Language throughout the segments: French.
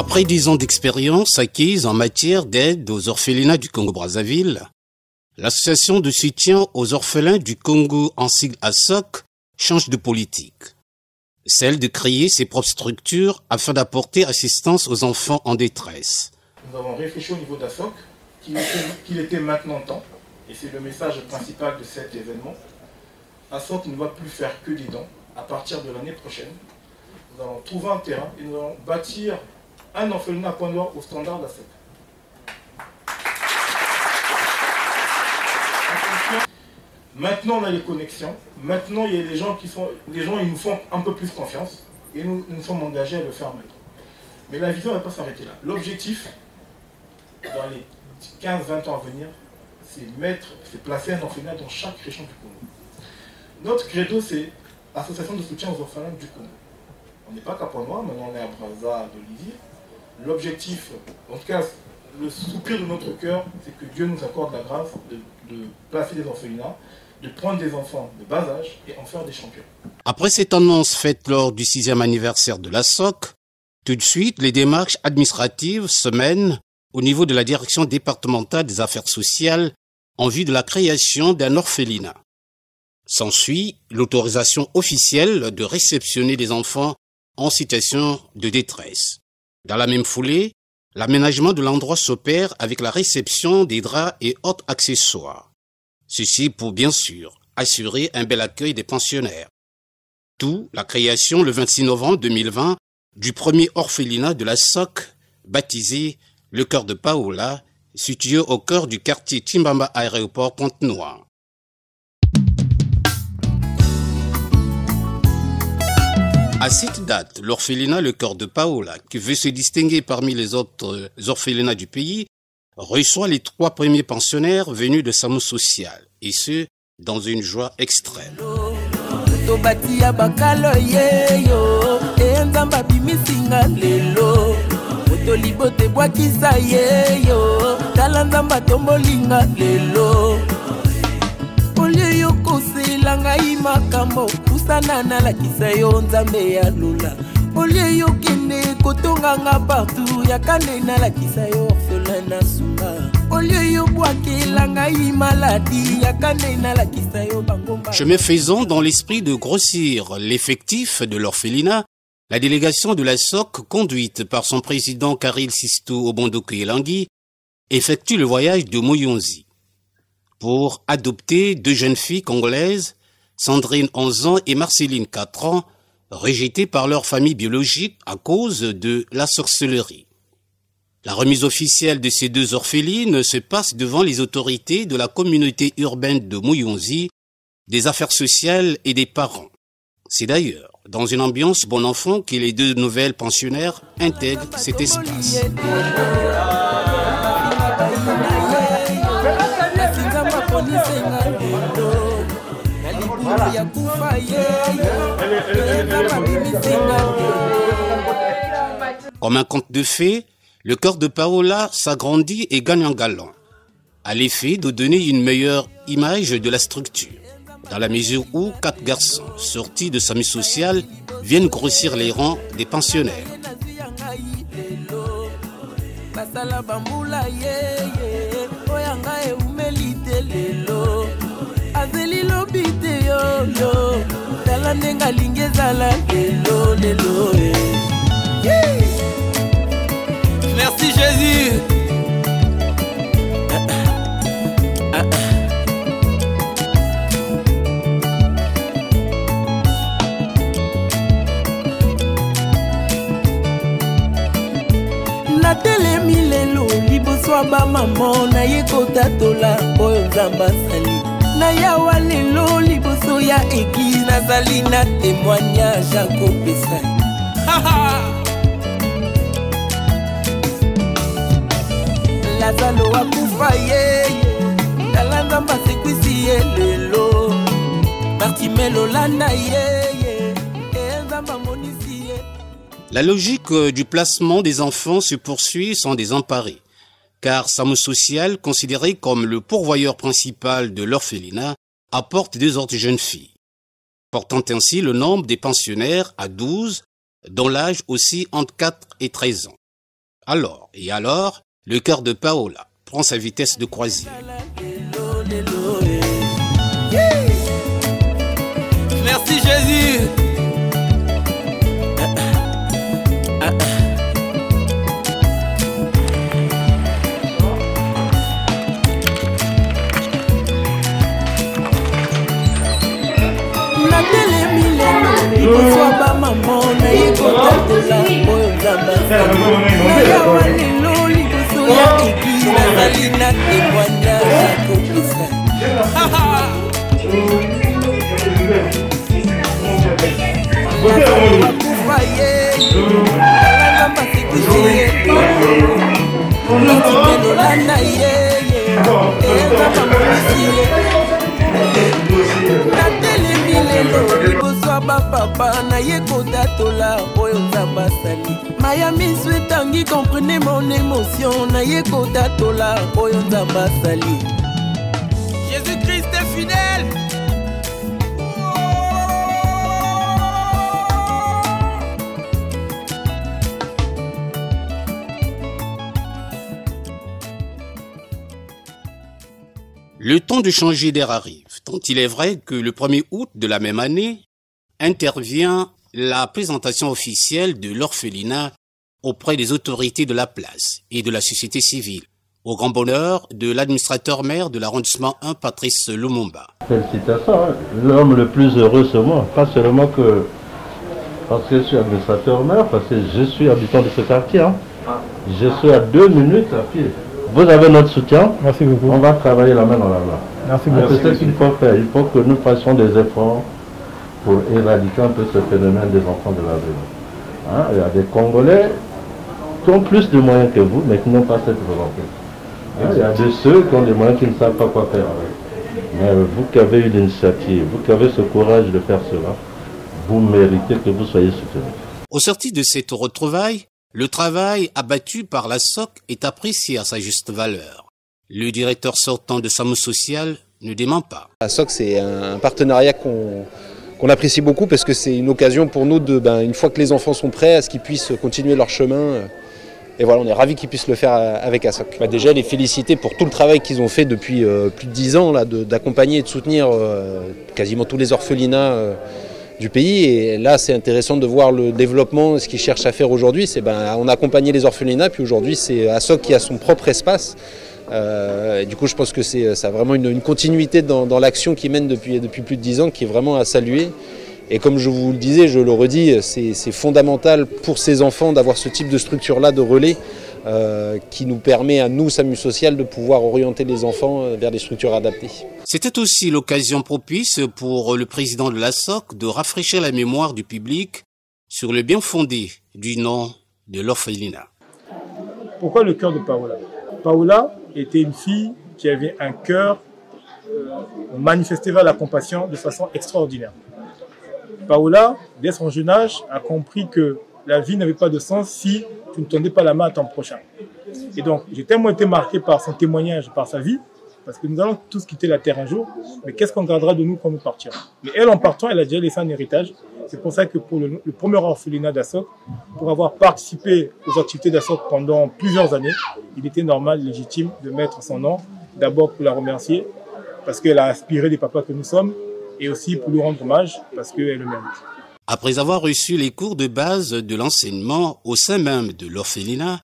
Après 10 ans d'expérience acquise en matière d'aide aux orphelinats du Congo-Brazzaville, l'association de soutien aux orphelins du Congo, en sigle ASOC, change de politique. Celle de créer ses propres structures afin d'apporter assistance aux enfants en détresse. Nous avons réfléchi au niveau d'ASOC qu'il était maintenant temps, et c'est le message principal de cet événement. ASOC ne va plus faire que des dons. À partir de l'année prochaine, nous allons trouver un terrain et nous allons bâtir un orphelinat à Pointe-Noire au standard d'ASOC. Maintenant, on a les connexions. Maintenant, il y a des gens ils nous font un peu plus confiance. Et nous sommes engagés à le faire maintenant. Mais la vision ne va pas s'arrêter là. L'objectif, dans les 15-20 ans à venir, c'est placer un orphelinat dans chaque région du Congo. Notre credo, c'est l'association de soutien aux orphelins du Congo. On n'est pas qu'à Pointe-Noire, maintenant on est à Brazza, à Dolisie. L'objectif, en tout cas, le soupir de notre cœur, c'est que Dieu nous accorde la grâce de placer des orphelinats, de prendre des enfants de bas âge et en faire des champions. Après cette annonce faite lors du 6e anniversaire de l'ASOC, tout de suite, les démarches administratives se mènent au niveau de la direction départementale des affaires sociales en vue de la création d'un orphelinat. S'ensuit l'autorisation officielle de réceptionner des enfants en situation de détresse. Dans la même foulée, l'aménagement de l'endroit s'opère avec la réception des draps et autres accessoires. Ceci pour, bien sûr, assurer un bel accueil des pensionnaires. Tout, la création le 26 novembre 2020 du premier orphelinat de l'ASOC, baptisé Le Cœur de Paola, situé au cœur du quartier Timbamba Aéroport Pointe-Noire. À cette date, l'orphelinat Le Cœur de Paola, qui veut se distinguer parmi les autres orphelinats du pays, reçoit les 3 premiers pensionnaires venus de SAMU Social, et ce, dans une joie extrême. Chemin faisant, dans l'esprit de grossir l'effectif de l'orphelinat, la délégation de l'ASOC, conduite par son président Karil Sisto Obondoko Elangui, effectue le voyage de Moyonzi pour adopter 2 jeunes filles congolaises, Sandrine 11 ans et Marceline 4 ans, rejetées par leur famille biologique à cause de la sorcellerie. La remise officielle de ces 2 orphelines se passe devant les autorités de la communauté urbaine de Mouyonzi, des affaires sociales et des parents. C'est d'ailleurs dans une ambiance bon enfant que les 2 nouvelles pensionnaires intègrent cet espace. Comme un conte de fées, le cœur de Paola s'agrandit et gagne en galant, à l'effet de donner une meilleure image de la structure, dans la mesure où 4 garçons sortis de SAMU Social viennent grossir les rangs des pensionnaires. Merci Jésus. Natelemi lelo liboso ya bamama na ye kotatola oyo Nzambe asali. Na yawa lelo liboso ya église nazali na témoignage ya kopesa. Lazalo akufa ye, tala Nzambe asekwisi ye lelo. Bartimelo landa ye, Nzambe amonisi ye. La logique du placement des enfants se poursuit sans désemparer, car SAMU Social, considéré comme le pourvoyeur principal de l'orphelinat, apporte 2 autres jeunes filles, portant ainsi le nombre des pensionnaires à 12, dont l'âge aussi entre 4 et 13 ans. Alors, le cœur de Paola prend sa vitesse de croisière. Merci Jésus. Comprenez mon émotion, Jésus-Christ est fidèle. Le temps de changer d'air arrive, tant il est vrai que le 1er août de la même année intervient la présentation officielle de l'orphelinat auprès des autorités de la place et de la société civile, au grand bonheur de l'administrateur maire de l'arrondissement 1, Patrice Lumumba. Félicitations, l'homme le plus heureux c'est moi, pas seulement parce que je suis administrateur maire, parce que je suis habitant de ce quartier. Je suis à 2 minutes à pied. Vous avez notre soutien. Merci beaucoup. On va travailler la main dans la main. Merci beaucoup. C'est ce qu'il faut faire. Il faut que nous fassions des efforts pour éradiquer un peu ce phénomène des enfants de la rue. Il y a des Congolais qui ont plus de moyens que vous, mais qui n'ont pas cette volonté. Il y a de ceux qui ont des moyens qui ne savent pas quoi faire avec. Mais vous qui avez eu l'initiative, vous qui avez ce courage de faire cela, vous méritez que vous soyez soutenus. Au sortir de cette retrouvaille, le travail abattu par la SOC est apprécié à sa juste valeur. Le directeur sortant de SAMU Social ne dément pas. La SOC, c'est un partenariat qu'on apprécie beaucoup parce que c'est une occasion pour nous, une fois que les enfants sont prêts, à ce qu'ils puissent continuer leur chemin. Et voilà, on est ravis qu'ils puissent le faire avec ASOC. Déjà, les féliciter pour tout le travail qu'ils ont fait depuis plus de 10 ans, d'accompagner et de soutenir quasiment tous les orphelinats du pays. Et là, c'est intéressant de voir le développement, ce qu'ils cherchent à faire aujourd'hui. On a accompagné les orphelinats, puis aujourd'hui, c'est ASOC qui a son propre espace. Du coup, je pense que ça a vraiment une continuité dans l'action qu'ils mènent depuis plus de 10 ans, qui est vraiment à saluer. Et comme je vous le disais, je le redis, c'est fondamental pour ces enfants d'avoir ce type de structure-là, de relais, qui nous permet à nous, SAMU Social, de pouvoir orienter les enfants vers des structures adaptées. C'était aussi l'occasion propice pour le président de la SOC de rafraîchir la mémoire du public sur le bien fondé du nom de l'orphelinat. Pourquoi le cœur de Paola? Paola était une fille qui avait un cœur manifesté vers la compassion de façon extraordinaire. Paola, dès son jeune âge, a compris que la vie n'avait pas de sens si tu ne tendais pas la main à ton prochain. Et donc, j'ai tellement été marqué par son témoignage, par sa vie, parce que nous allons tous quitter la terre un jour, mais qu'est-ce qu'on gardera de nous quand nous partirons? Mais elle, en partant, elle a déjà laissé un héritage. C'est pour ça que pour le premier orphelinat d'ASOC, pour avoir participé aux activités d'ASOC pendant plusieurs années, il était normal, légitime de mettre son nom, d'abord pour la remercier, parce qu'elle a inspiré les papas que nous sommes, et aussi pour lui rendre hommage, parce qu'elle le mérite. Après avoir reçu les cours de base de l'enseignement au sein même de l'orphelinat,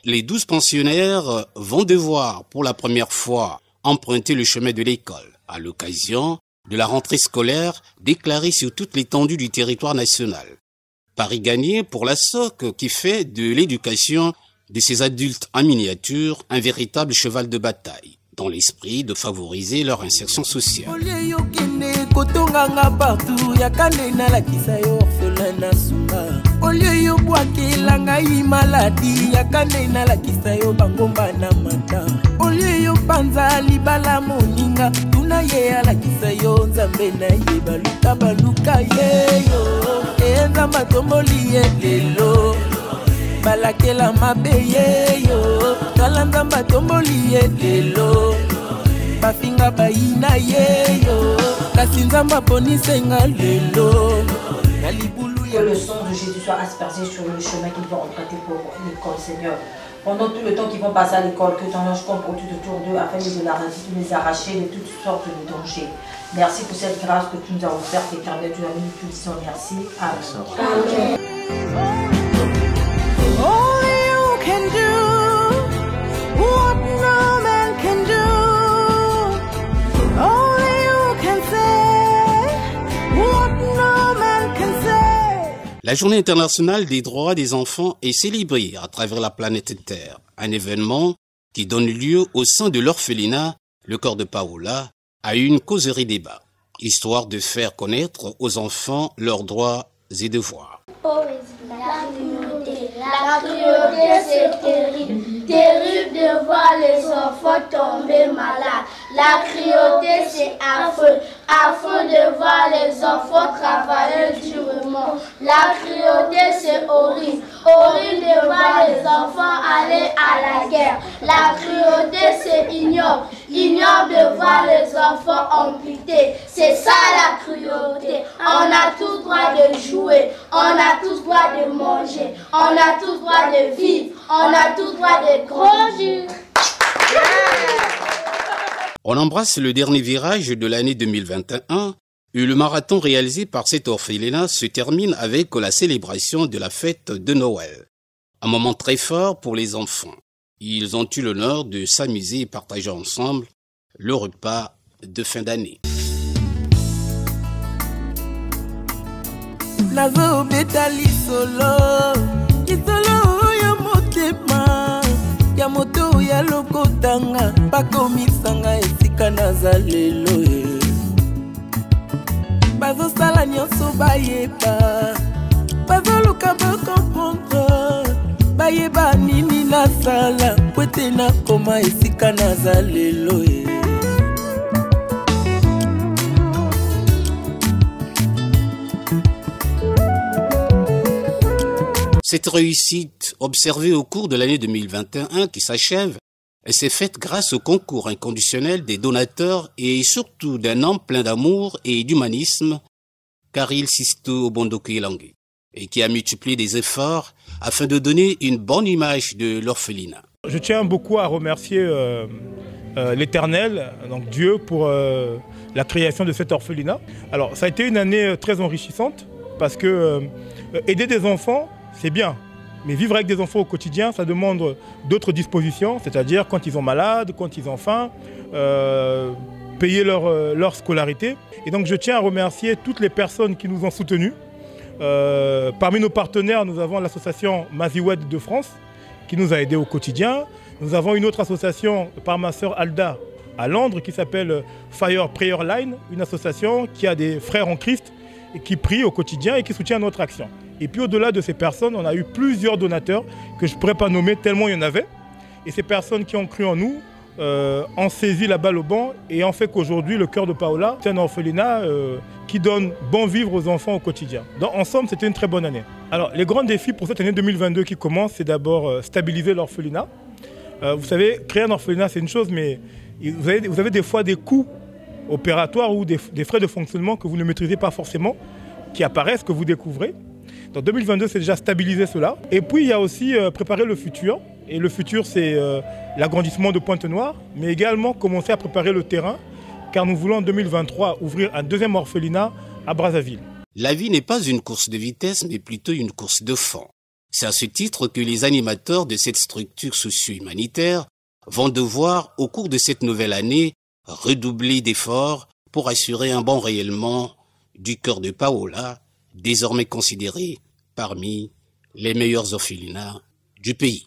les 12 pensionnaires vont devoir, pour la première fois, emprunter le chemin de l'école, à l'occasion de la rentrée scolaire déclarée sur toute l'étendue du territoire national. Pari gagné pour la SOC qui fait de l'éducation de ces adultes en miniature un véritable cheval de bataille, dans l'esprit de favoriser leur insertion sociale. balakela mabeye yo talanda batomboli lelo bafinga bayina ye yo kasi nzamba ponisenga lelo na libulu que le sang de Jésus soit aspergé sur le chemin qu'ils vont emprunter pour l'école, Seigneur. Pendant tout le temps qu'ils vont passer à l'école, que ton ange campe autour d'eux afin de les arracher de toutes sortes de dangers. Merci pour cette grâce que tu nous as offerte, éternel Dieu, nous te disons merci. Amen. La Journée internationale des droits des enfants est célébrée à travers la planète Terre, un événement qui donne lieu au sein de l'orphelinat, le corps de Paola, à une causerie débat, histoire de faire connaître aux enfants leurs droits et devoirs. La cruauté, c'est terrible, terrible de voir les enfants tomber malades. La cruauté, c'est affreux, affreux de voir les enfants travailler durement. La cruauté, c'est horrible, horrible de voir les enfants aller à la guerre. La cruauté, c'est ignoble, ignoble de voir les enfants amputés. C'est ça la cruauté. On a tout droit de jouer, on a tout droit de manger, on a tout droit de vivre, on a tout droit de grandir. On embrasse le dernier virage de l'année 2021 et le marathon réalisé par cet orphelinat se termine avec la célébration de la fête de Noël. Un moment très fort pour les enfants. Ils ont eu l'honneur de s'amuser et partager ensemble le repas de fin d'année. Ya moto ya lokotanga bakomisanga esika naza lelo bazosala nyonso bayeba bazoluka bakomprendre bayeba nini nasala po ete nakoma esika naza lelo Cette réussite, observée au cours de l'année 2021 qui s'achève, s'est faite grâce au concours inconditionnel des donateurs et surtout d'un homme plein d'amour et d'humanisme, Karil Sisto Bondokuilangue, et qui a multiplié des efforts afin de donner une bonne image de l'orphelinat. Je tiens beaucoup à remercier l'Éternel, donc Dieu, pour la création de cet orphelinat. Alors, ça a été une année très enrichissante parce que aider des enfants, c'est bien, mais vivre avec des enfants au quotidien, ça demande d'autres dispositions, c'est-à-dire quand ils sont malades, quand ils ont faim, payer leur scolarité. Et donc je tiens à remercier toutes les personnes qui nous ont soutenus. Parmi nos partenaires, nous avons l'association Maziwed de France, qui nous a aidés au quotidien. Nous avons une autre association par ma sœur Alda à Londres qui s'appelle Fire Prayer Line, une association qui a des frères en Christ et qui prient au quotidien et qui soutient notre action. Et puis au-delà de ces personnes, on a eu plusieurs donateurs que je ne pourrais pas nommer tellement il y en avait. Et ces personnes qui ont cru en nous ont saisi la balle au banc et ont fait qu'aujourd'hui, le cœur de Paola, c'est un orphelinat qui donne bon vivre aux enfants au quotidien. Donc ensemble, c'était une très bonne année. Alors les grands défis pour cette année 2022 qui commence, c'est d'abord stabiliser l'orphelinat. Vous savez, créer un orphelinat, c'est une chose, mais vous avez des fois des coûts opératoires ou des frais de fonctionnement que vous ne maîtrisez pas forcément, qui apparaissent, que vous découvrez. Donc 2022, c'est déjà stabiliser cela. Et puis, il y a aussi préparer le futur. Et le futur, c'est l'agrandissement de Pointe-Noire, mais également commencer à préparer le terrain, car nous voulons en 2023 ouvrir un deuxième orphelinat à Brazzaville. La vie n'est pas une course de vitesse, mais plutôt une course de fond. C'est à ce titre que les animateurs de cette structure socio-humanitaire vont devoir, au cours de cette nouvelle année, redoubler d'efforts pour assurer un bon rayonnement du cœur de Paola, désormais considéré parmi les meilleurs orphelinats du pays.